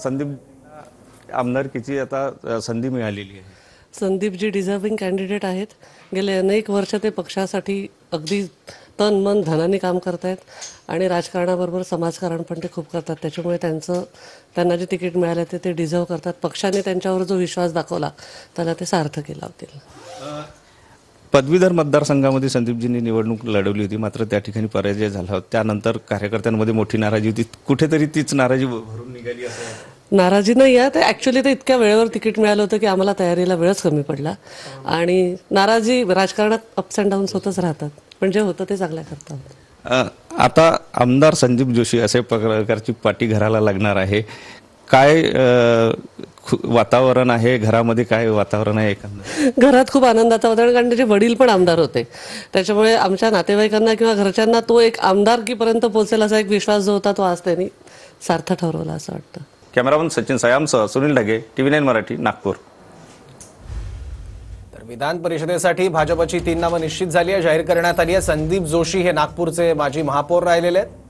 संदीप आमदारकीची आता संधी मिळालेली आहे। संदीपजी डिझर्विंग कॅन्डिडेट आहेत। गेले अनेक वर्ष ते पक्षासाठी अगदी तन मन धनाने काम करतायत आणि राजकारणाबरोबर समाजकारण पण ते खूप करतात। त्याच्यामुळे त्यांना जे तिकीट मिळाले ते डिझर्व करतात। पक्षाने त्यांच्यावर जो विश्वास दाखवला त्याला ते सार्थ केला होतील। पदवीधर मतदारसंघामध्ये संदीपजींनी निवडणूक लढवली होती, मात्र त्या ठिकाणी पराजय झाला। त्यानंतर कार्यकर्त्यांमध्ये मोठी नाराजी होती, कुठेतरी तीच नाराजी भरून निघाली असं? नाराजी नाही आहे, ते ॲक्च्युली ते इतक्या वेळेवर तिकीट मिळालं होतं की आम्हाला तयारीला वेळच कमी पडला आणि नाराजी राजकारणात अप्स अँड डाऊन्स होतच राहतात, पण जे होतं ते चांगल्या करतात। आता आमदार संदीप जोशी असे प्रकारची पाठी घराला लागणार आहे, काय वातावरण आहे घरामध्ये, काय वातावरण आहे एकंदर? घरात खूप आनंदाचं वातावरण, कारण त्याचे वडील पण आमदार होते। त्याच्यामुळे आमच्या नातेवाईकांना किंवा घरच्यांना तो एक आमदारकीपर्यंत पोहोचेल असा एक विश्वास जो होता तो आज त्यांनी सार्थ ठरवला असं वाटतं। कॅमेरामन सचिन सयामसह सुनील ढगे, TV9 मराठी, नागपूर। तर विधान परिषदेसाठी भाजपची 3 नावं निश्चित झाली आहे, जाहीर करण्यात आली आहे। संदीप जोशी हे नागपूरचे माजी महापौर राहिलेले आहेत।